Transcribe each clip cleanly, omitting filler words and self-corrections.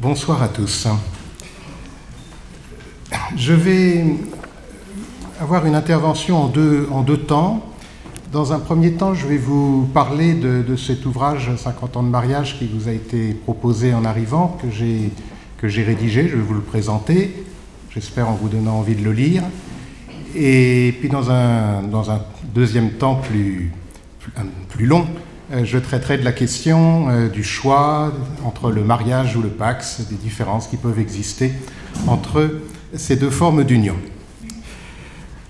Bonsoir à tous. Je vais avoir une intervention en deux temps. Dans un premier temps, je vais vous parler de cet ouvrage « 50 ans de mariage » qui vous a été proposé en arrivant, que j'ai rédigé. Je vais vous le présenter, j'espère en vous donnant envie de le lire. Et puis dans un deuxième temps plus long, je traiterai de la question du choix entre le mariage ou le pax, des différences qui peuvent exister entre ces deux formes d'union.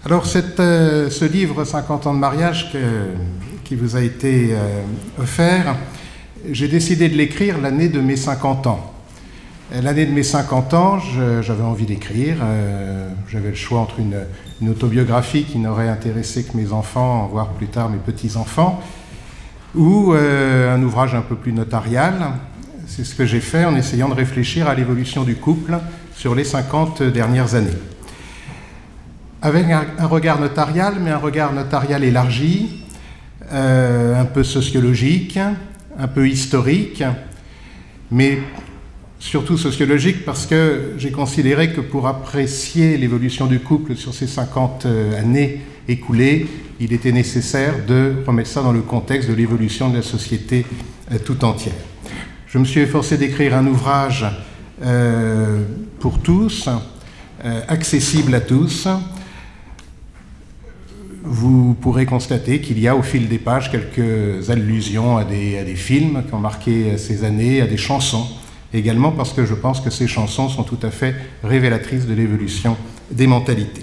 Alors ce livre « 50 ans de mariage » qui vous a été offert, j'ai décidé de l'écrire l'année de mes 50 ans. L'année de mes 50 ans, j'avais envie d'écrire, j'avais le choix entre une autobiographie qui n'aurait intéressé que mes enfants, voire plus tard mes petits-enfants, ou un ouvrage un peu plus notarial. C'est ce que j'ai fait en essayant de réfléchir à l'évolution du couple sur les 50 dernières années. Avec un regard notarial, mais un regard notarial élargi, un peu sociologique, un peu historique, mais surtout sociologique parce que j'ai considéré que pour apprécier l'évolution du couple sur ces 50 années écoulées, il était nécessaire de remettre ça dans le contexte de l'évolution de la société tout entière. Je me suis efforcé d'écrire un ouvrage pour tous, accessible à tous. Vous pourrez constater qu'il y a au fil des pages quelques allusions à des films qui ont marqué ces années, à des chansons également, parce que je pense que ces chansons sont tout à fait révélatrices de l'évolution des mentalités.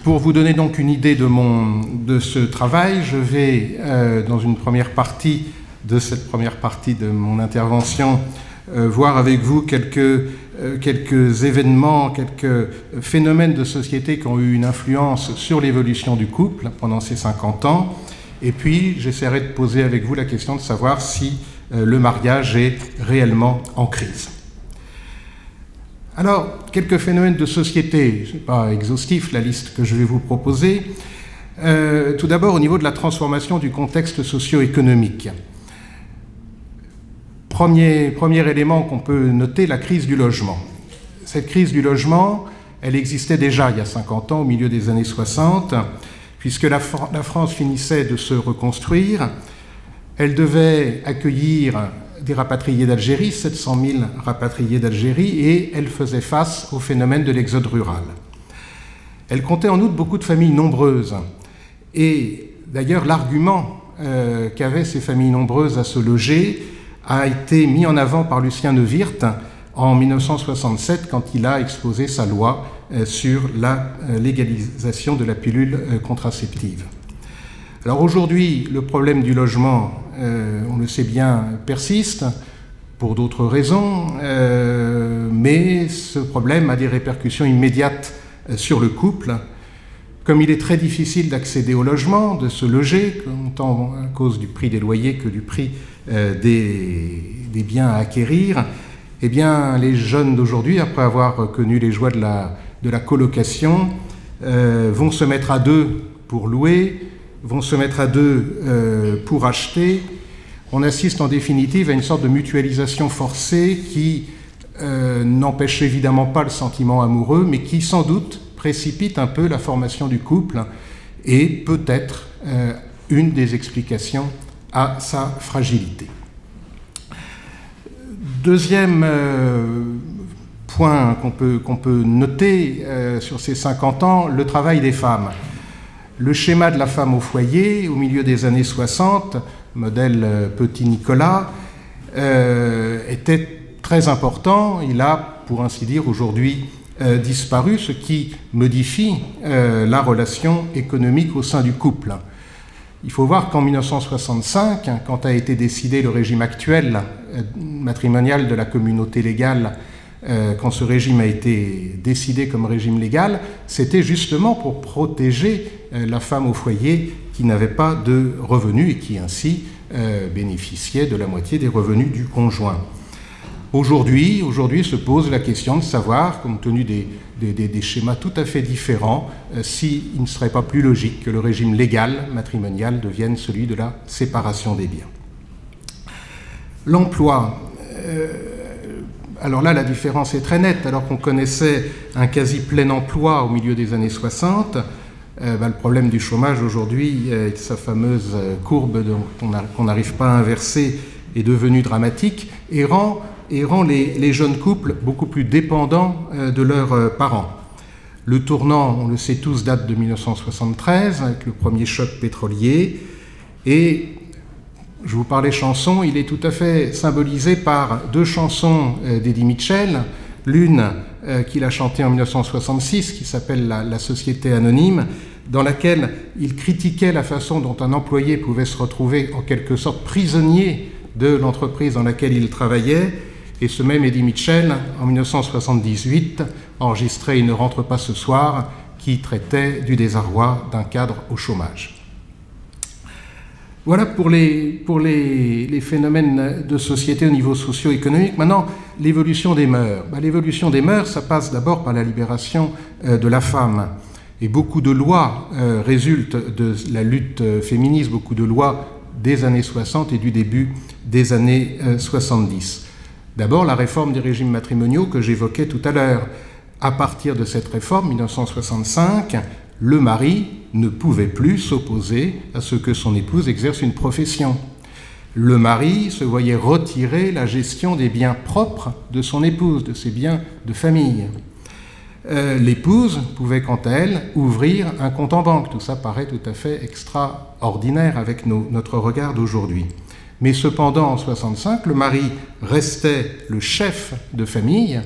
Pour vous donner donc une idée de ce travail, je vais, dans une première partie de cette première partie de mon intervention, voir avec vous quelques événements, quelques phénomènes de société qui ont eu une influence sur l'évolution du couple pendant ces 50 ans. Et puis, j'essaierai de poser avec vous la question de savoir si le mariage est réellement en crise. Alors, quelques phénomènes de société, ce n'est pas exhaustif la liste que je vais vous proposer. Tout d'abord, au niveau de la transformation du contexte socio-économique. Premier élément qu'on peut noter, la crise du logement. Cette crise du logement, elle existait déjà il y a 50 ans, au milieu des années 60, puisque la France finissait de se reconstruire. Elle devait accueillir des rapatriés d'Algérie, 700 000 rapatriés d'Algérie, et elle faisait face au phénomène de l'exode rural. Elle comptait en outre beaucoup de familles nombreuses. Et d'ailleurs, l'argument qu'avaient ces familles nombreuses à se loger a été mis en avant par Lucien Neuwirth en 1967 quand il a exposé sa loi sur la légalisation de la pilule contraceptive. Alors aujourd'hui, le problème du logement, on le sait bien, persiste pour d'autres raisons, mais ce problème a des répercussions immédiates sur le couple. Comme il est très difficile d'accéder au logement, de se loger, tant à cause du prix des loyers que du prix des biens à acquérir, eh bien, les jeunes d'aujourd'hui, après avoir connu les joies de la colocation, vont se mettre à deux pour louer, vont se mettre à deux pour acheter. On assiste en définitive à une sorte de mutualisation forcée qui n'empêche évidemment pas le sentiment amoureux, mais qui sans doute précipite un peu la formation du couple et peut-être une des explications à sa fragilité. Deuxième point qu'on peut noter sur ces 50 ans, le travail des femmes. Le schéma de la femme au foyer, au milieu des années 60, modèle Petit Nicolas, était très important. Il a, pour ainsi dire, aujourd'hui disparu, ce qui modifie la relation économique au sein du couple. Il faut voir qu'en 1965, quand a été décidé le régime actuel matrimonial de la communauté légale, quand ce régime a été décidé comme régime légal, c'était justement pour protéger la femme au foyer qui n'avait pas de revenus et qui ainsi bénéficiait de la moitié des revenus du conjoint. Aujourd'hui se pose la question de savoir, compte tenu des schémas tout à fait différents, s'il ne serait pas plus logique que le régime légal matrimonial devienne celui de la séparation des biens. L'emploi. alors là, la différence est très nette. Alors qu'on connaissait un quasi plein emploi au milieu des années 60, le problème du chômage aujourd'hui, avec sa fameuse courbe qu'on n'arrive pas à inverser, est devenu dramatique et rend les jeunes couples beaucoup plus dépendants de leurs parents. Le tournant, on le sait tous, date de 1973, avec le premier choc pétrolier. Et je vous parlais chansons, il est tout à fait symbolisé par deux chansons d'Eddie Mitchell. L'une qu'il a chantée en 1966, qui s'appelle La Société Anonyme, dans laquelle il critiquait la façon dont un employé pouvait se retrouver en quelque sorte prisonnier de l'entreprise dans laquelle il travaillait. Et ce même Eddie Mitchell, en 1978, enregistrait « Il ne rentre pas ce soir », qui traitait du désarroi d'un cadre au chômage. Voilà pour les phénomènes de société au niveau socio-économique. Maintenant, l'évolution des mœurs. L'évolution des mœurs, ça passe d'abord par la libération de la femme. Et beaucoup de lois résultent de la lutte féministe, beaucoup de lois des années 60 et du début des années 70. D'abord, la réforme des régimes matrimoniaux que j'évoquais tout à l'heure. À partir de cette réforme, 1965, le mari ne pouvait plus s'opposer à ce que son épouse exerce une profession. Le mari se voyait retirer la gestion des biens propres de son épouse, de ses biens de famille. L'épouse pouvait, quant à elle, ouvrir un compte en banque. Tout ça paraît tout à fait extraordinaire avec notre regard d'aujourd'hui. Mais cependant, en 1965, le mari restait le chef de famille.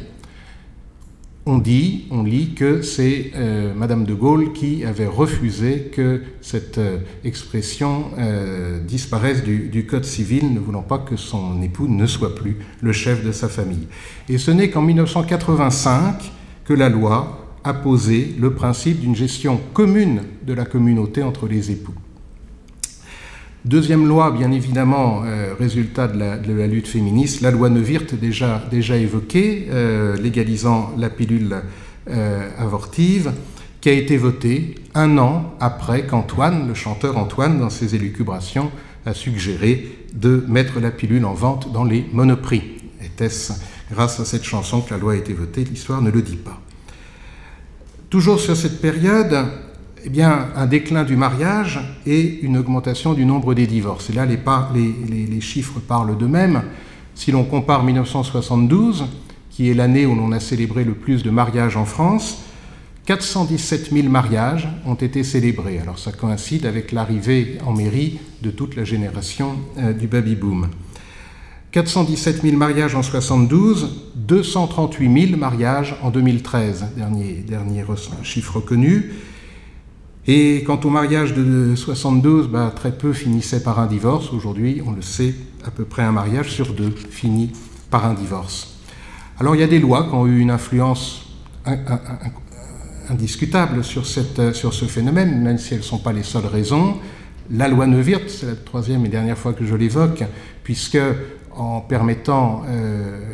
On lit que c'est Madame de Gaulle qui avait refusé que cette expression disparaisse du Code civil, ne voulant pas que son époux ne soit plus le chef de sa famille. Et ce n'est qu'en 1985 que la loi a posé le principe d'une gestion commune de la communauté entre les époux. Deuxième loi, bien évidemment, résultat de la lutte féministe, la loi Neuwirth, déjà évoquée, légalisant la pilule abortive, qui a été votée un an après qu'Antoine, le chanteur Antoine, dans ses élucubrations, a suggéré de mettre la pilule en vente dans les monoprix. Était-ce grâce à cette chanson que la loi a été votée? L'histoire ne le dit pas. Toujours sur cette période, eh bien, un déclin du mariage et une augmentation du nombre des divorces. Et là, les chiffres parlent d'eux-mêmes. Si l'on compare 1972, qui est l'année où l'on a célébré le plus de mariages en France, 417 000 mariages ont été célébrés. Alors ça coïncide avec l'arrivée en mairie de toute la génération du baby-boom. 417 000 mariages en 72, 238 000 mariages en 2013, dernier chiffre connu. Et quant au mariage de 72, très peu finissaient par un divorce. Aujourd'hui, on le sait, à peu près un mariage sur deux finit par un divorce. Alors il y a des lois qui ont eu une influence indiscutable sur ce phénomène, même si elles ne sont pas les seules raisons. La loi Neuwirth, c'est la troisième et dernière fois que je l'évoque, puisque en permettant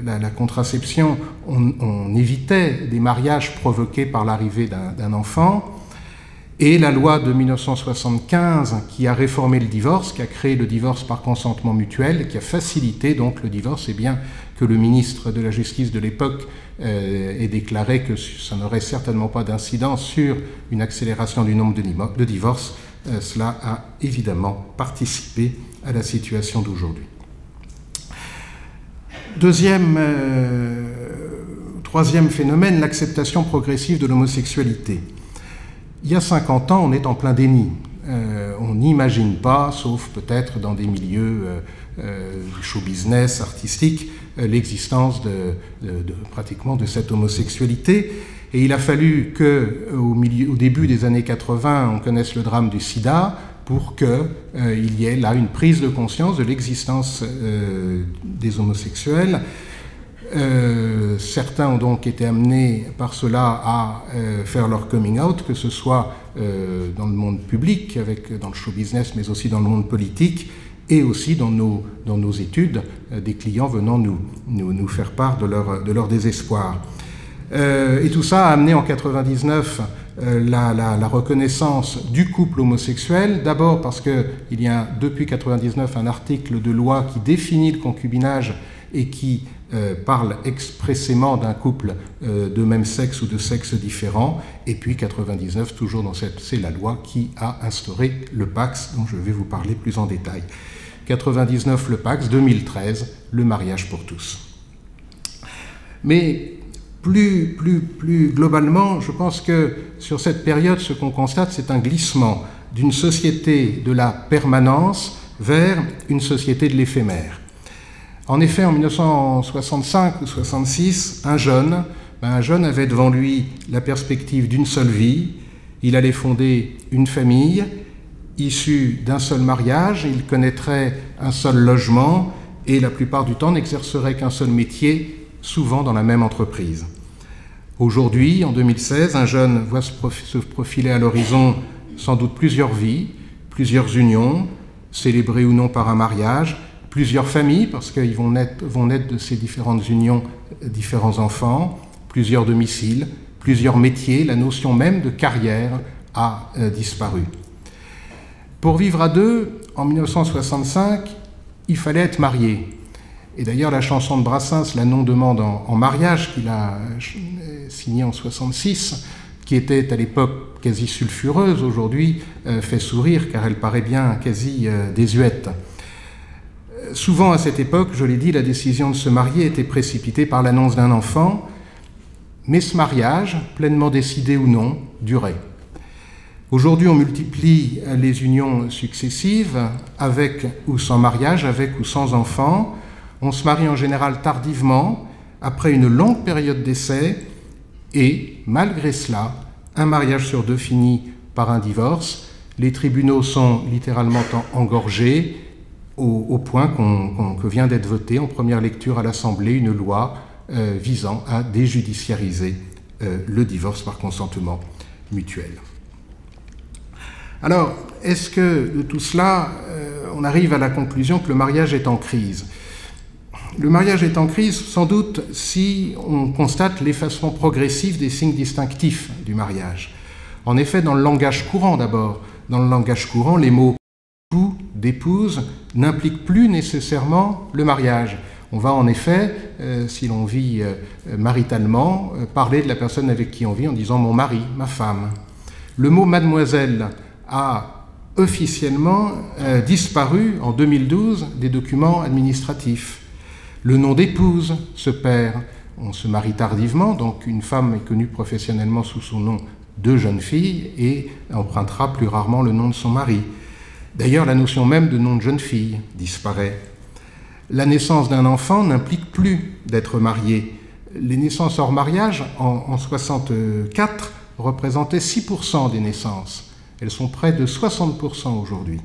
la contraception, on évitait des mariages provoqués par l'arrivée d'un enfant. Et la loi de 1975 qui a réformé le divorce, qui a créé le divorce par consentement mutuel, qui a facilité donc le divorce, et bien que le ministre de la Justice de l'époque ait déclaré que ça n'aurait certainement pas d'incidence sur une accélération du nombre de divorces, cela a évidemment participé à la situation d'aujourd'hui. Troisième phénomène, l'acceptation progressive de l'homosexualité. Il y a 50 ans, on est en plein déni. On n'imagine pas, sauf peut-être dans des milieux du show business, artistique, l'existence pratiquement de cette homosexualité. Et il a fallu qu'au début des années 80, on connaisse le drame du sida pour qu'il y ait là une prise de conscience de l'existence des homosexuels. Certains ont donc été amenés par cela à faire leur coming out, que ce soit dans le monde public, dans le show business, mais aussi dans le monde politique, et aussi dans nos études, des clients venant nous faire part de leur désespoir. Et tout ça a amené en 1999 la reconnaissance du couple homosexuel, d'abord parce qu'il y a depuis 1999 un article de loi qui définit le concubinage et qui parle expressément d'un couple de même sexe ou de sexe différent, et puis 99, toujours dans c'est la loi qui a instauré le Pacs, dont je vais vous parler plus en détail. 99, le Pacs, 2013, le mariage pour tous. Mais plus globalement, je pense que sur cette période, ce qu'on constate, c'est un glissement d'une société de la permanence vers une société de l'éphémère. En effet, en 1965 ou 66, un jeune avait devant lui la perspective d'une seule vie. Il allait fonder une famille issue d'un seul mariage, il connaîtrait un seul logement et la plupart du temps n'exercerait qu'un seul métier, souvent dans la même entreprise. Aujourd'hui, en 2016, un jeune voit se profiler à l'horizon sans doute plusieurs vies, plusieurs unions, célébrées ou non par un mariage, plusieurs familles, parce qu'ils vont naître de ces différentes unions différents enfants, plusieurs domiciles, plusieurs métiers, la notion même de carrière a disparu. Pour vivre à deux, en 1965, il fallait être marié. Et d'ailleurs, la chanson de Brassens, La non-demande en mariage, qu'il a signée en 1966, qui était à l'époque quasi sulfureuse, aujourd'hui fait sourire car elle paraît bien quasi désuète. Souvent à cette époque, je l'ai dit, la décision de se marier était précipitée par l'annonce d'un enfant, mais ce mariage, pleinement décidé ou non, durait. Aujourd'hui, on multiplie les unions successives, avec ou sans mariage, avec ou sans enfant. On se marie en général tardivement, après une longue période d'essai, et malgré cela, un mariage sur deux finit par un divorce. Les tribunaux sont littéralement engorgés, au point que vient d'être votée en première lecture à l'Assemblée une loi visant à déjudiciariser le divorce par consentement mutuel. Alors, est-ce que de tout cela, on arrive à la conclusion que le mariage est en crise ? Le mariage est en crise sans doute si on constate l'effacement progressif des signes distinctifs du mariage. En effet, dans le langage courant d'abord, dans le langage courant, les mots époux, d'épouse n'impliquent plus nécessairement le mariage. On va en effet, si l'on vit maritalement, parler de la personne avec qui on vit en disant mon mari, ma femme. Le mot mademoiselle a officiellement disparu en 2012 des documents administratifs. Le nom d'épouse se perd. On se marie tardivement, donc une femme est connue professionnellement sous son nom de jeune fille et empruntera plus rarement le nom de son mari. D'ailleurs, la notion même de nom de jeune fille disparaît. La naissance d'un enfant n'implique plus d'être marié. Les naissances hors mariage, en 1964, représentaient 6% des naissances. Elles sont près de 60% aujourd'hui.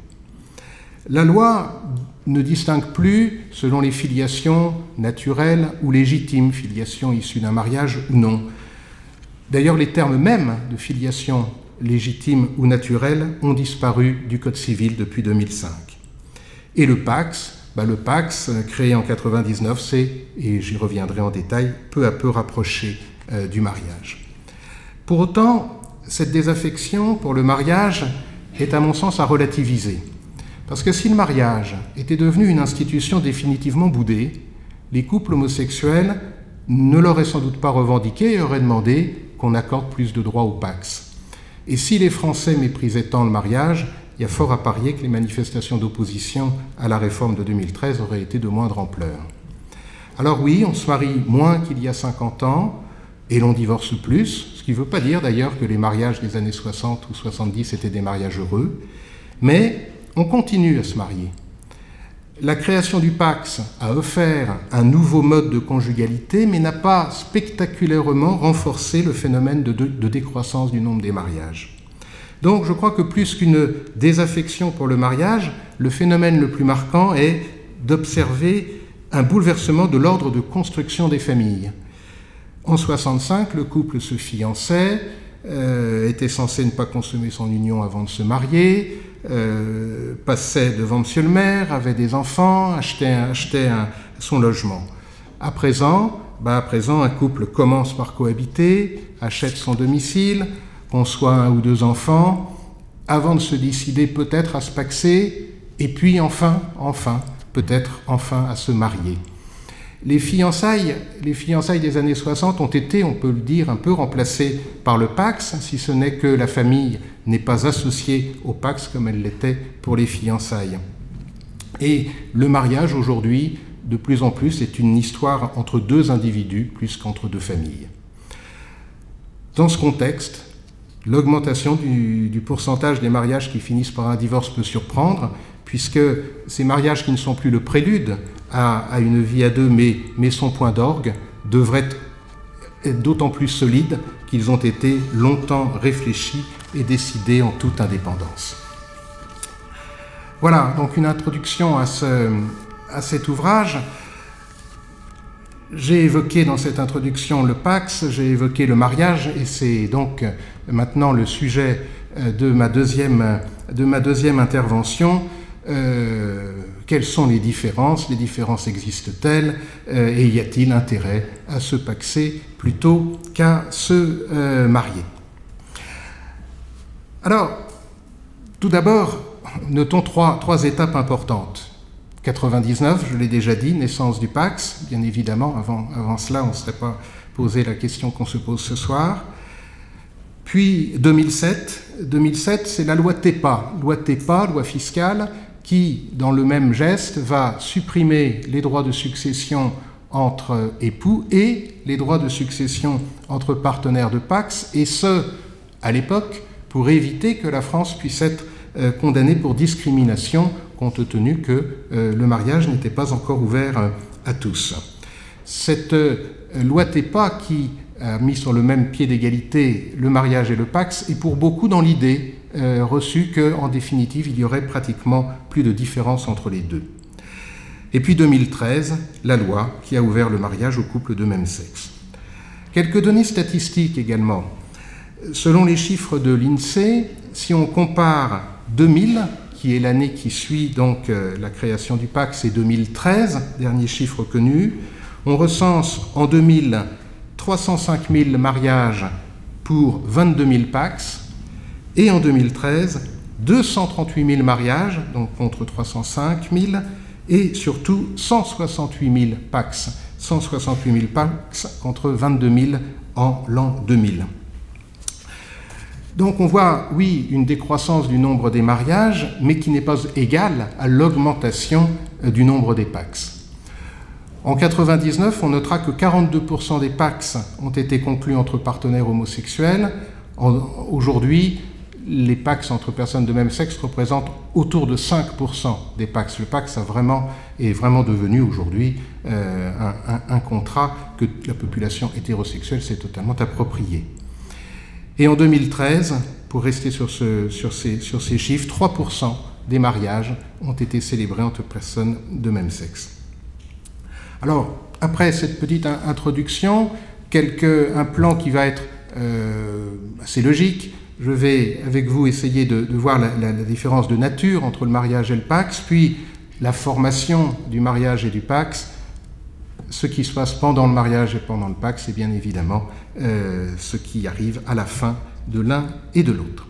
La loi ne distingue plus selon les filiations naturelles ou légitimes, filiation issue d'un mariage ou non. D'ailleurs, les termes mêmes de filiation légitime ou naturelle ont disparu du Code civil depuis 2005. Et le Pacs, le Pacs, créé en 1999, c'est, et j'y reviendrai en détail, peu à peu rapproché du mariage. Pour autant, cette désaffection pour le mariage est à mon sens à relativiser. Parce que si le mariage était devenu une institution définitivement boudée, les couples homosexuels ne l'auraient sans doute pas revendiqué et auraient demandé qu'on accorde plus de droits au Pacs. Et si les Français méprisaient tant le mariage, il y a fort à parier que les manifestations d'opposition à la réforme de 2013 auraient été de moindre ampleur. Alors oui, on se marie moins qu'il y a 50 ans et l'on divorce plus, ce qui ne veut pas dire d'ailleurs que les mariages des années 60 ou 70 étaient des mariages heureux, mais on continue à se marier. La création du Pacs a offert un nouveau mode de conjugalité, mais n'a pas spectaculairement renforcé le phénomène de décroissance du nombre des mariages. Donc je crois que plus qu'une désaffection pour le mariage, le phénomène le plus marquant est d'observer un bouleversement de l'ordre de construction des familles. En 1965, le couple se fiançait, était censé ne pas consommer son union avant de se marier, passait devant monsieur le maire, avait des enfants, achetait son logement. À présent, un couple commence par cohabiter, achète son domicile, conçoit 1 ou 2 enfants, avant de se décider peut-être à se paxer, et puis enfin, peut-être enfin à se marier. Les fiançailles des années 60 ont été, on peut le dire, un peu remplacées par le Pacs, si ce n'est que la famille n'est pas associée au Pacs comme elle l'était pour les fiançailles. Et le mariage aujourd'hui, de plus en plus, est une histoire entre deux individus plus qu'entre deux familles. Dans ce contexte, l'augmentation du pourcentage des mariages qui finissent par un divorce peut surprendre, puisque ces mariages qui ne sont plus le prélude à une vie à deux, mais son point d'orgue, devraient être d'autant plus solides qu'ils ont été longtemps réfléchis et décidés en toute indépendance. Voilà, donc une introduction à cet ouvrage. J'ai évoqué dans cette introduction le Pacs, j'ai évoqué le mariage, et c'est donc maintenant le sujet de ma deuxième intervention. Quelles sont les différences? Les différences existent-elles? Et y a-t-il intérêt à se paxer plutôt qu'à se marier? Alors, tout d'abord, notons trois étapes importantes. 99, je l'ai déjà dit, naissance du Pacs, bien évidemment, avant cela, on ne serait pas posé la question qu'on se pose ce soir. Puis 2007, c'est la loi TEPA, loi fiscale, qui, dans le même geste, va supprimer les droits de succession entre époux et les droits de succession entre partenaires de Pacs, et ce, à l'époque, pour éviter que la France puisse être condamnée pour discrimination, compte tenu que le mariage n'était pas encore ouvert à tous. Cette loi TEPA qui a mis sur le même pied d'égalité le mariage et le Pacs est pour beaucoup dans l'idée reçue qu'en définitive il y aurait pratiquement plus de différence entre les deux. Et puis 2013, la loi qui a ouvert le mariage aux couples de même sexe. Quelques données statistiques également. Selon les chiffres de l'INSEE, si on compare 2000, qui est l'année qui suit donc la création du Pacs, et 2013, dernier chiffre connu, on recense en 2000 305 000 mariages pour 22 000 Pacs, et en 2013, 238 000 mariages, donc contre 305 000, et surtout 168 000 Pacs, 168 000 Pacs contre 22 000 en l'an 2000. Donc on voit, oui, une décroissance du nombre des mariages, mais qui n'est pas égale à l'augmentation du nombre des Pacs. En 1999, on notera que 42% des Pacs ont été conclus entre partenaires homosexuels. Aujourd'hui, les Pacs entre personnes de même sexe représentent autour de 5% des Pacs. Le Pacs est vraiment devenu aujourd'hui un contrat que la population hétérosexuelle s'est totalement approprié. Et en 2013, pour rester sur ces chiffres, 3% des mariages ont été célébrés entre personnes de même sexe. Alors, après cette petite introduction, un plan qui va être assez logique. Je vais, avec vous, essayer de voir la différence de nature entre le mariage et le Pacs, puis la formation du mariage et du Pacs, ce qui se passe pendant le mariage et pendant le Pacs, et bien évidemment ce qui arrive à la fin de l'un et de l'autre.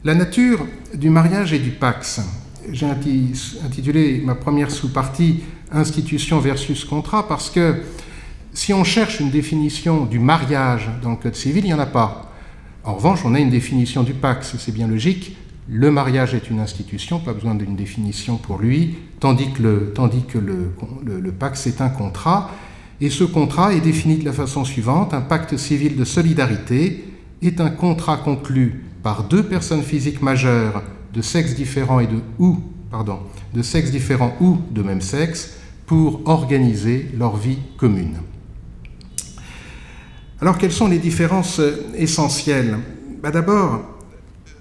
La nature du mariage et du Pacs. J'ai intitulé ma première sous-partie « Institution versus contrat » parce que si on cherche une définition du mariage dans le Code civil, il n'y en a pas. En revanche, on a une définition du Pacs, c'est bien logique. Le mariage est une institution, pas besoin d'une définition pour lui, tandis que le Pacs est un contrat. Et ce contrat est défini de la façon suivante. Un pacte civil de solidarité est un contrat conclu par deux personnes physiques majeures de sexe différent ou de même sexe pour organiser leur vie commune. Alors, quelles sont les différences essentielles? D'abord,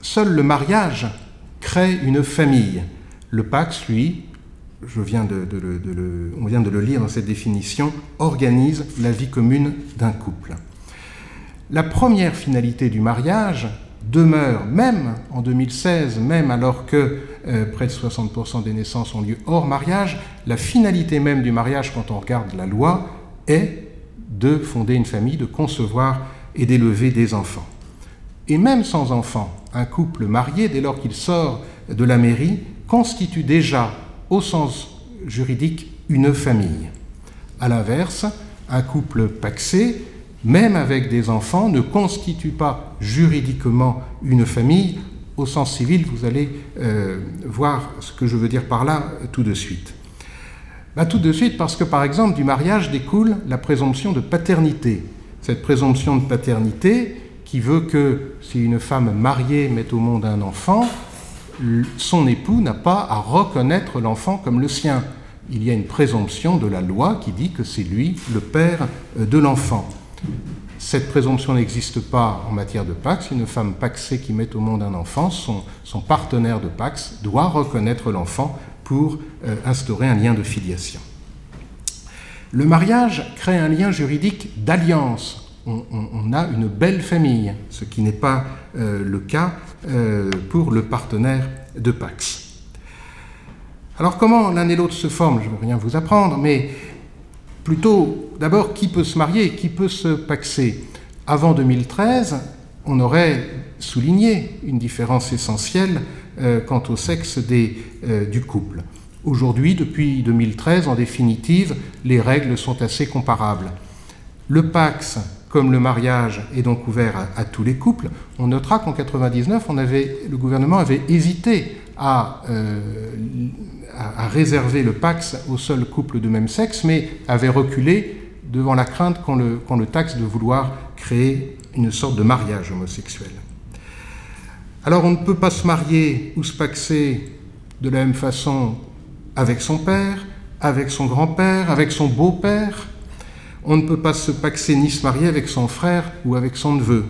seul le mariage crée une famille. Le Pacs, lui, on vient de le lire dans cette définition, organise la vie commune d'un couple. La première finalité du mariage demeure, même en 2016, même alors que près de 60% des naissances ont lieu hors mariage, la finalité même du mariage, quand on regarde la loi, est de fonder une famille, de concevoir et d'élever des enfants. Et même sans enfants, un couple marié, dès lors qu'il sort de la mairie, constitue déjà, au sens juridique, une famille. À l'inverse, un couple pacsé, même avec des enfants, ne constitue pas juridiquement une famille. Au sens civil, vous allez voir ce que je veux dire par là tout de suite. Tout de suite parce que, par exemple, du mariage découle la présomption de paternité. Cette présomption de paternité qui veut que si une femme mariée met au monde un enfant, son époux n'a pas à reconnaître l'enfant comme le sien. Il y a une présomption de la loi qui dit que c'est lui le père de l'enfant. Cette présomption n'existe pas en matière de pax. Une femme paxée qui met au monde un enfant, son partenaire de pax doit reconnaître l'enfant pour instaurer un lien de filiation. Le mariage crée un lien juridique d'alliance. On a une belle famille, ce qui n'est pas le cas pour le partenaire de pax. Alors comment l'un et l'autre se forment? Je ne veux rien vous apprendre, mais plutôt, d'abord, qui peut se marier et qui peut se paxer? Avant 2013, on aurait souligné une différence essentielle quant au sexe du couple. Aujourd'hui, depuis 2013, en définitive, les règles sont assez comparables. Le pax, comme le mariage, est donc ouvert à tous les couples. On notera qu'en 1999, le gouvernement avait hésité à réserver le pax aux seuls couples de même sexe, mais avait reculé devant la crainte qu'on le taxe de vouloir créer une sorte de mariage homosexuel. Alors on ne peut pas se marier ou se paxer de la même façon avec son père, avec son grand-père, avec son beau-père. On ne peut pas se paxer ni se marier avec son frère ou avec son neveu.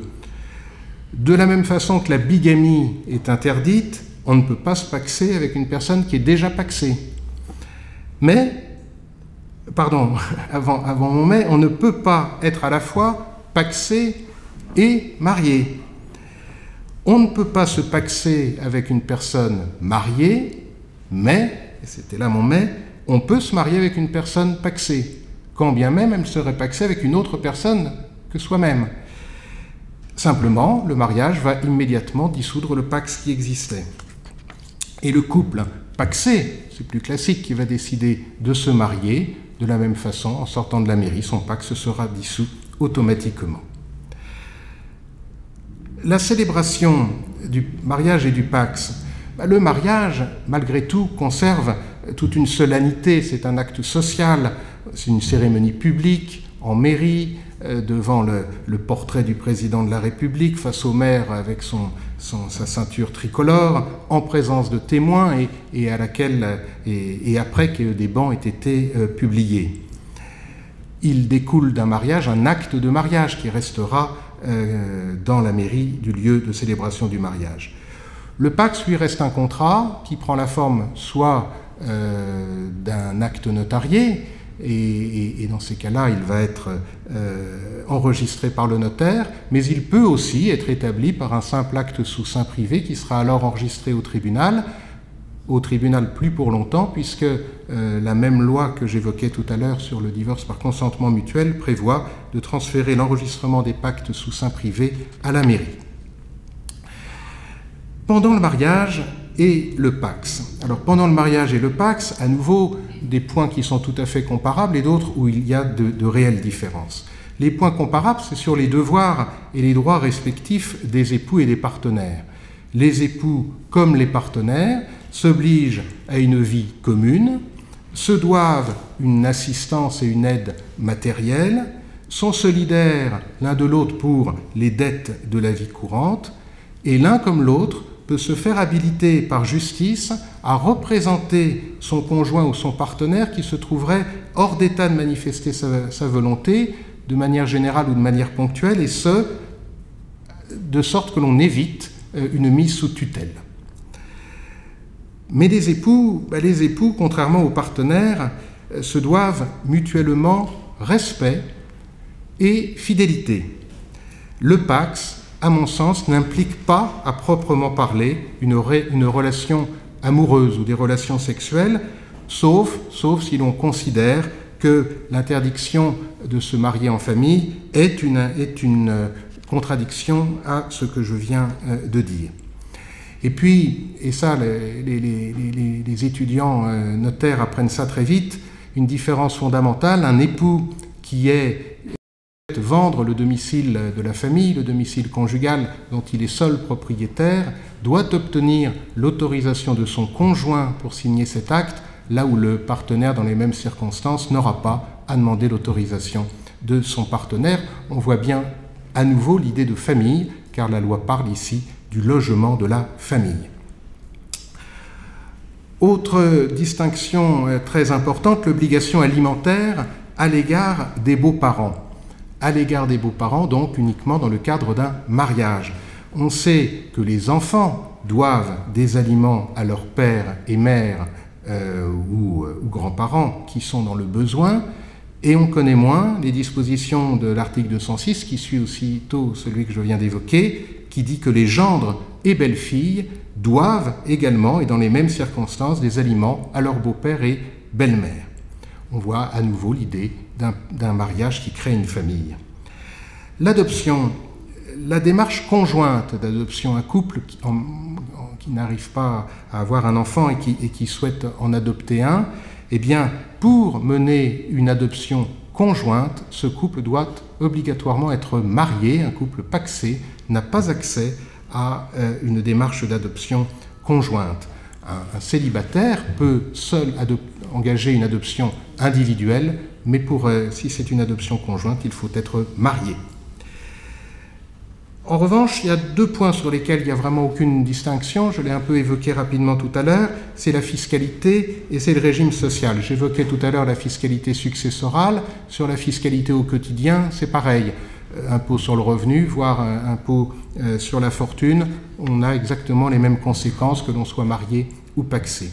De la même façon que la bigamie est interdite, on ne peut pas se paxer avec une personne qui est déjà paxée. Avant mon mais, on ne peut pas être à la fois paxé et marié. On ne peut pas se paxer avec une personne mariée, mais, et c'était là mon mais, on peut se marier avec une personne paxée, quand bien même elle serait paxée avec une autre personne que soi-même. Simplement, le mariage va immédiatement dissoudre le pax qui existait. Et le couple paxé, c'est plus classique, qui va décider de se marier, de la même façon, en sortant de la mairie, son pax sera dissous automatiquement. La célébration du mariage et du pax, le mariage, malgré tout, conserve toute une solennité. C'est un acte social, c'est une cérémonie publique, en mairie, devant le portrait du président de la République, face au maire avec sa ceinture tricolore, en présence de témoins et après que des bans aient été publiés. Il découle d'un mariage, un acte de mariage qui restera dans la mairie du lieu de célébration du mariage. Le pax, lui, reste un contrat qui prend la forme soit d'un acte notarié, et dans ces cas-là, il va être enregistré par le notaire, mais il peut aussi être établi par un simple acte sous seing privé qui sera alors enregistré au tribunal plus pour longtemps, puisque la même loi que j'évoquais tout à l'heure sur le divorce par consentement mutuel prévoit de transférer l'enregistrement des pactes sous seing privé à la mairie. Pendant le mariage et le pax. Alors pendant le mariage et le pax, à nouveau, des points qui sont tout à fait comparables et d'autres où il y a de réelles différences. Les points comparables, c'est sur les devoirs et les droits respectifs des époux et des partenaires. Les époux, comme les partenaires, s'obligent à une vie commune, se doivent une assistance et une aide matérielle, sont solidaires l'un de l'autre pour les dettes de la vie courante, et l'un comme l'autre peut se faire habiliter par justice à représenter son conjoint ou son partenaire qui se trouverait hors d'état de manifester sa volonté de manière générale ou de manière ponctuelle, et ce, de sorte que l'on évite une mise sous tutelle. Mais les époux, contrairement aux partenaires, se doivent mutuellement respect et fidélité. Le pax, à mon sens, n'implique pas, à proprement parler, une relation amoureuse ou des relations sexuelles, sauf si l'on considère que l'interdiction de se marier en famille est une contradiction à ce que je viens de dire. Et puis, et ça, les étudiants notaires apprennent ça très vite, une différence fondamentale. Un époux qui est vendre le domicile de la famille, le domicile conjugal dont il est seul propriétaire, doit obtenir l'autorisation de son conjoint pour signer cet acte, là où le partenaire, dans les mêmes circonstances, n'aura pas à demander l'autorisation de son partenaire. On voit bien à nouveau l'idée de famille, car la loi parle ici du logement de la famille. Autre distinction très importante, l'obligation alimentaire à l'égard des beaux-parents. À l'égard des beaux-parents, donc uniquement dans le cadre d'un mariage. On sait que les enfants doivent des aliments à leur père et mère ou grands-parents qui sont dans le besoin, et on connaît moins les dispositions de l'article 206, qui suit aussitôt celui que je viens d'évoquer, qui dit que les gendres et belles-filles doivent également, et dans les mêmes circonstances, des aliments à leur beau-père et belle-mère. On voit à nouveau l'idée d'un mariage qui crée une famille. L'adoption, la démarche conjointe d'adoption, un couple qui n'arrive pas à avoir un enfant et qui souhaite en adopter un, eh bien, pour mener une adoption conjointe, ce couple doit obligatoirement être marié. Un couple pacsé n'a pas accès à une démarche d'adoption conjointe. Un célibataire peut seul engager une adoption individuelle, mais si c'est une adoption conjointe, il faut être marié. En revanche, il y a deux points sur lesquels il n'y a vraiment aucune distinction. Je l'ai un peu évoqué rapidement tout à l'heure. C'est la fiscalité et c'est le régime social. J'évoquais tout à l'heure la fiscalité successorale. Sur la fiscalité au quotidien, c'est pareil. Impôt sur le revenu, voire impôt sur la fortune, on a exactement les mêmes conséquences que l'on soit marié ou pacsé.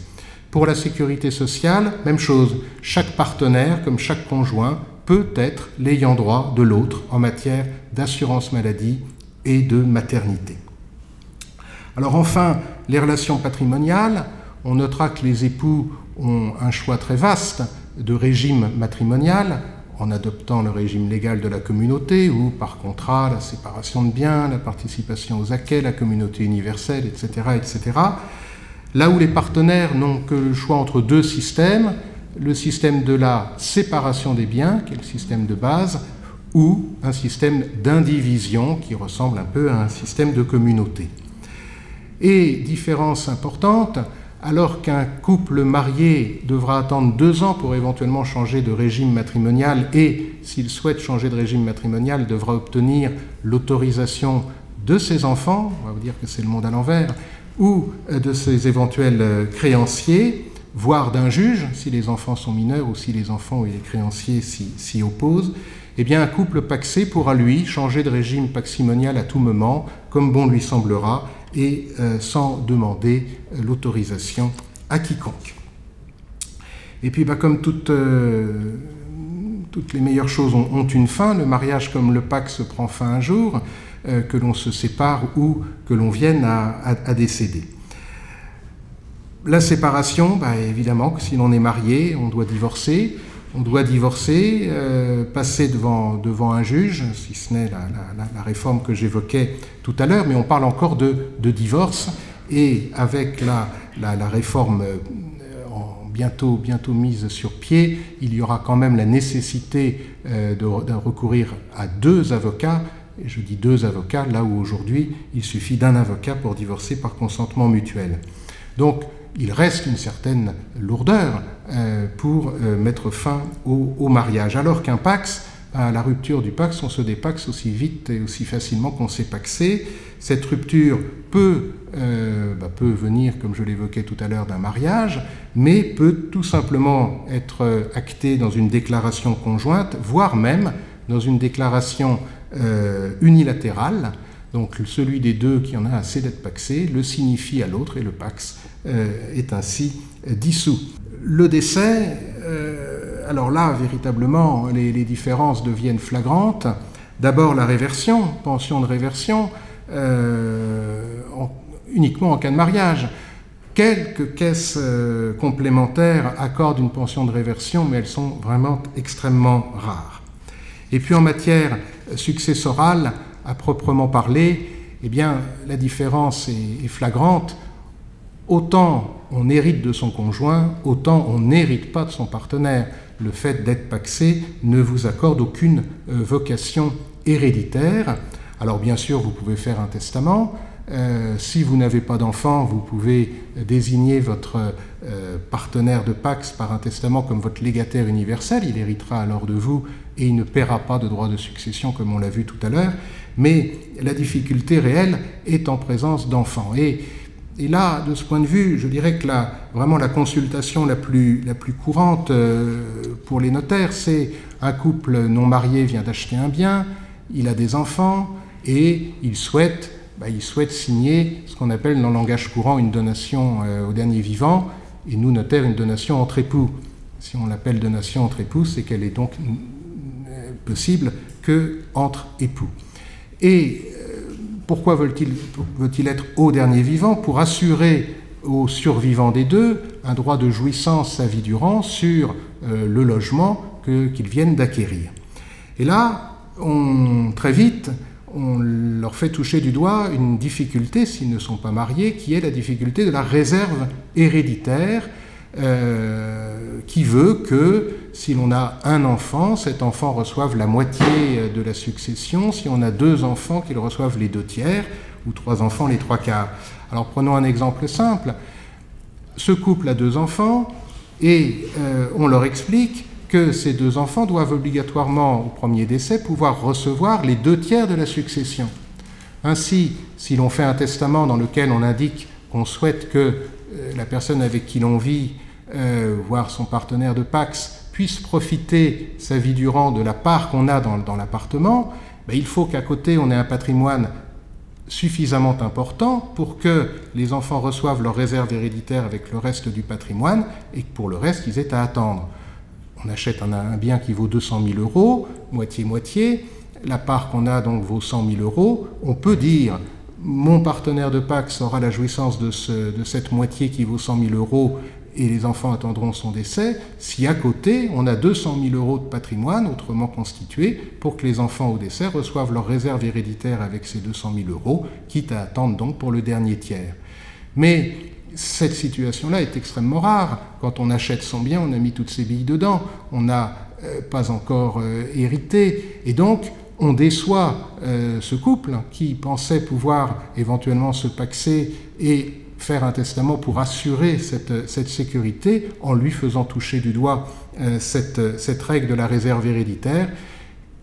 Pour la sécurité sociale, même chose. Chaque partenaire, comme chaque conjoint, peut être l'ayant droit de l'autre en matière d'assurance maladie et de maternité. Alors enfin, les relations patrimoniales, on notera que les époux ont un choix très vaste de régime matrimonial, en adoptant le régime légal de la communauté, ou par contrat, la séparation de biens, la participation aux acquets, la communauté universelle, etc., etc. Là où les partenaires n'ont que le choix entre deux systèmes, le système de la séparation des biens, qui est le système de base, ou un système d'indivision qui ressemble un peu à un système de communauté. Et différence importante, alors qu'un couple marié devra attendre 2 ans pour éventuellement changer de régime matrimonial et, s'il souhaite changer de régime matrimonial, devra obtenir l'autorisation de ses enfants, on va vous dire que c'est le monde à l'envers, ou de ses éventuels créanciers, voire d'un juge, si les enfants sont mineurs ou si les enfants et les créanciers s'y opposent, eh bien un couple pacsé pourra, lui, changer de régime paximonial à tout moment, comme bon lui semblera, et sans demander l'autorisation à quiconque. Et puis, comme toutes les meilleures choses ont une fin, le mariage comme le pax prend fin un jour, que l'on se sépare ou que l'on vienne à décéder. La séparation, évidemment que si l'on est marié, on doit divorcer. On doit divorcer, passer devant un juge, si ce n'est la réforme que j'évoquais tout à l'heure, mais on parle encore de divorce, et avec la réforme bientôt mise sur pied, il y aura quand même la nécessité de recourir à 2 avocats, et je dis 2 avocats, là où aujourd'hui il suffit d'un avocat pour divorcer par consentement mutuel. Donc, il reste une certaine lourdeur pour mettre fin au mariage. Alors qu'un pax, à la rupture du pax, on se dépaxe aussi vite et aussi facilement qu'on s'est paxé. Cette rupture peut venir, comme je l'évoquais tout à l'heure, d'un mariage, mais peut tout simplement être actée dans une déclaration conjointe, voire même dans une déclaration unilatérale. Donc celui des deux qui en a assez d'être paxé le signifie à l'autre et le pax est ainsi dissous. Le décès, alors là, véritablement, les différences deviennent flagrantes. D'abord la réversion, pension de réversion, uniquement en cas de mariage. Quelques caisses complémentaires accordent une pension de réversion, mais elles sont vraiment extrêmement rares. Et puis en matière successorale, à proprement parler, eh bien, la différence est flagrante. Autant on hérite de son conjoint, autant on n'hérite pas de son partenaire. le fait d'être pacsé ne vous accorde aucune vocation héréditaire. Alors bien sûr, vous pouvez faire un testament. Si vous n'avez pas d'enfant, vous pouvez désigner votre partenaire de Pacs par un testament comme votre légataire universel. Il héritera alors de vous et il ne paiera pas de droit de succession comme on l'a vu tout à l'heure. Mais la difficulté réelle est en présence d'enfants. Et là, de ce point de vue, je dirais que vraiment la consultation la plus courante pour les notaires, c'est un couple non marié vient d'acheter un bien, il a des enfants et il souhaite signer ce qu'on appelle dans le langage courant une donation au dernier vivant, et nous, notaires, une donation entre époux. Si on l'appelle donation entre époux, c'est qu'elle est donc possible qu'entre époux. Et pourquoi veut-il être au dernier vivant? Pour assurer aux survivants des deux un droit de jouissance sa vie durant sur le logement qu'ils viennent d'acquérir. Et là, très vite, on leur fait toucher du doigt une difficulté, s'ils ne sont pas mariés, qui est la difficulté de la réserve héréditaire, qui veut que si l'on a un enfant, cet enfant reçoive la moitié de la succession, si on a 2 enfants, qu'ils reçoivent les 2/3, ou 3 enfants, les 3/4. Alors prenons un exemple simple. Ce couple a 2 enfants, et on leur explique que ces 2 enfants doivent obligatoirement, au premier décès, pouvoir recevoir les 2/3 de la succession. Ainsi, si l'on fait un testament dans lequel on indique qu'on souhaite que la personne avec qui l'on vit, voire son partenaire de Pacs, puisse profiter sa vie durant de la part qu'on a dans l'appartement, il faut qu'à côté on ait un patrimoine suffisamment important pour que les enfants reçoivent leur réserve héréditaire avec le reste du patrimoine et que pour le reste ils aient à attendre. On achète un bien qui vaut 200 000 €, moitié-moitié, la part qu'on a donc vaut 100 000 €, on peut dire mon partenaire de Pacs aura la jouissance de cette moitié qui vaut 100 000 € et les enfants attendront son décès, si à côté on a 200 000 € de patrimoine autrement constitué pour que les enfants au décès reçoivent leur réserve héréditaire avec ces 200 000 €, quitte à attendre donc pour le dernier tiers. Mais cette situation-là est extrêmement rare. Quand on achète son bien, on a mis toutes ses billes dedans, on n'a pas encore hérité, et donc on déçoit ce couple qui pensait pouvoir éventuellement se pacser et faire un testament pour assurer cette sécurité en lui faisant toucher du doigt cette règle de la réserve héréditaire.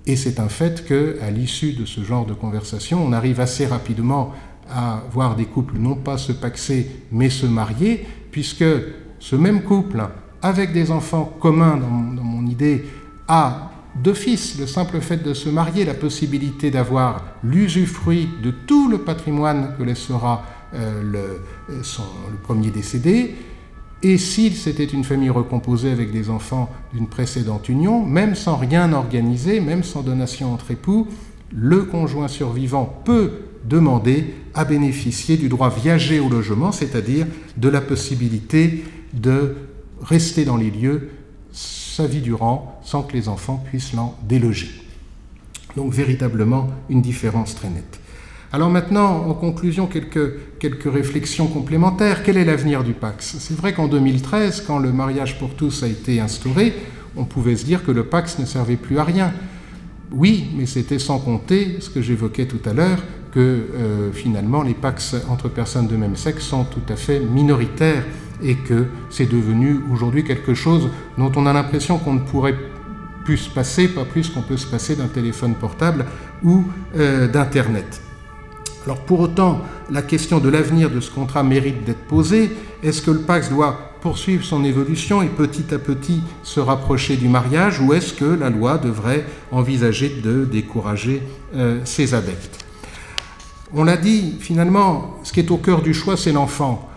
Et c'est un fait qu'à l'issue de ce genre de conversation, on arrive assez rapidement à voir des couples non pas se pacser mais se marier, puisque ce même couple, avec des enfants communs dans mon idée, a d'office, le simple fait de se marier, la possibilité d'avoir l'usufruit de tout le patrimoine que laissera le premier décédé. Et s'il c'était une famille recomposée avec des enfants d'une précédente union, même sans rien organiser, même sans donation entre époux, le conjoint survivant peut demander à bénéficier du droit viager au logement, c'est-à-dire de la possibilité de rester dans les lieux sa vie durant sans que les enfants puissent l'en déloger. Donc véritablement une différence très nette. Alors maintenant, en conclusion, quelques réflexions complémentaires. Quel est l'avenir du Pacs? C'est vrai qu'en 2013, quand le mariage pour tous a été instauré, on pouvait se dire que le Pacs ne servait plus à rien. Oui, mais c'était sans compter ce que j'évoquais tout à l'heure, que finalement les Pacs entre personnes de même sexe sont tout à fait minoritaires et que c'est devenu aujourd'hui quelque chose dont on a l'impression qu'on ne pourrait plus se passer, pas plus qu'on peut se passer d'un téléphone portable ou d'Internet. Alors pour autant, la question de l'avenir de ce contrat mérite d'être posée. Est-ce que le Pacs doit poursuivre son évolution et petit à petit se rapprocher du mariage, ou est-ce que la loi devrait envisager de décourager ses adeptes? On l'a dit, finalement, ce qui est au cœur du choix, c'est l'enfant.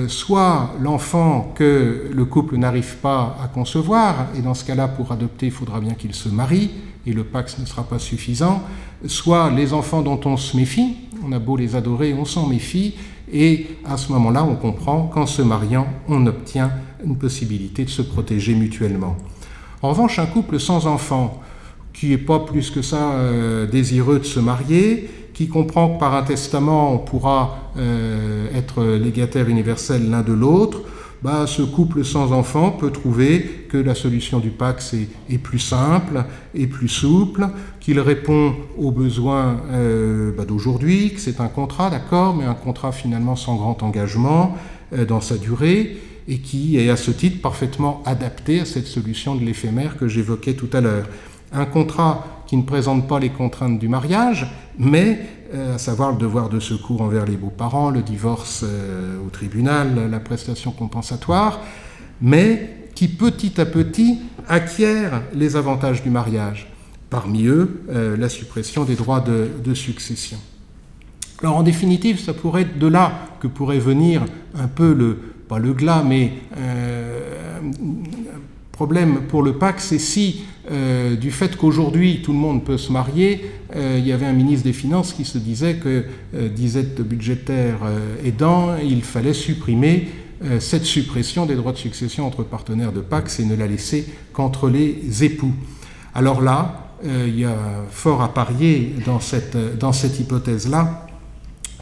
Soit l'enfant que le couple n'arrive pas à concevoir, et dans ce cas-là, pour adopter, il faudra bien qu'il se marie, et le Pacs ne sera pas suffisant, soit les enfants dont on se méfie, on a beau les adorer, on s'en méfie, et à ce moment-là, on comprend qu'en se mariant, on obtient une possibilité de se protéger mutuellement. En revanche, un couple sans enfant, qui n'est pas plus que ça désireux de se marier, qui comprend que par un testament, on pourra être légataire universel l'un de l'autre, ce couple sans enfant peut trouver que la solution du Pacs est plus simple et plus souple, qu'il répond aux besoins d'aujourd'hui, que c'est un contrat, d'accord, mais un contrat finalement sans grand engagement dans sa durée, et qui est à ce titre parfaitement adapté à cette solution de l'éphémère que j'évoquais tout à l'heure. Un contrat qui ne présente pas les contraintes du mariage, mais à savoir le devoir de secours envers les beaux-parents, le divorce au tribunal, la prestation compensatoire, mais qui petit à petit acquiert les avantages du mariage. Parmi eux, la suppression des droits de succession. Alors en définitive, ça pourrait être de là que pourrait venir un peu pas le glas, mais problème pour le Pacs, c'est si, du fait qu'aujourd'hui tout le monde peut se marier, il y avait un ministre des Finances qui se disait que, disette budgétaire aidant, il fallait supprimer cette suppression des droits de succession entre partenaires de Pacs et ne la laisser qu'entre les époux. Alors là, il y a fort à parier dans cette hypothèse-là,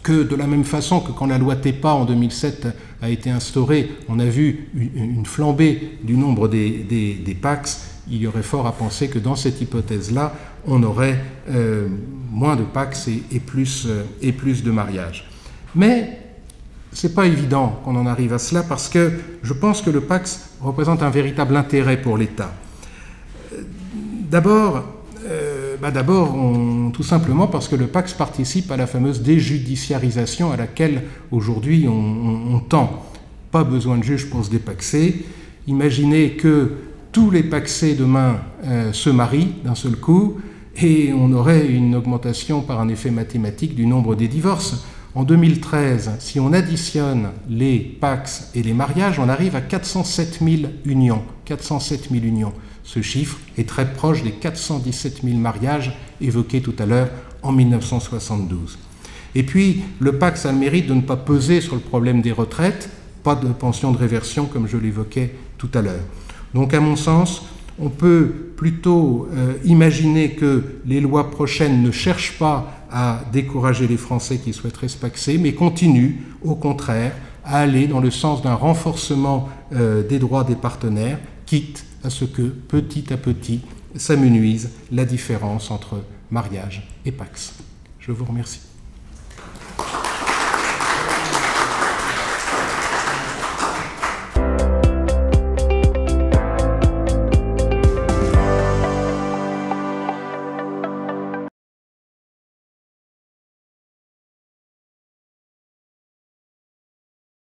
que de la même façon que quand la loi TEPA en 2007 a été instaurée, on a vu une flambée du nombre des Pacs, il y aurait fort à penser que dans cette hypothèse-là, on aurait moins de Pacs et plus de mariages. Mais ce n'est pas évident qu'on en arrive à cela parce que je pense que le Pacs représente un véritable intérêt pour l'État. D'abord, tout simplement parce que le Pacs participe à la fameuse déjudiciarisation à laquelle aujourd'hui on tend. Pas besoin de juge pour se dépaxer. Imaginez que tous les pacsés demain se marient d'un seul coup et on aurait une augmentation par un effet mathématique du nombre des divorces. En 2013, si on additionne les Pacs et les mariages, on arrive à 407 000 unions. 407 000 unions. Ce chiffre est très proche des 417 000 mariages évoqués tout à l'heure en 1972. Et puis, le Pacs a le mérite de ne pas peser sur le problème des retraites, pas de pension de réversion comme je l'évoquais tout à l'heure. Donc, à mon sens, on peut plutôt imaginer que les lois prochaines ne cherchent pas à décourager les Français qui souhaiteraient se paxer, mais continuent, au contraire, à aller dans le sens d'un renforcement des droits des partenaires, quitte à ce que, petit à petit, s'amenuise la différence entre mariage et Pacs. Je vous remercie.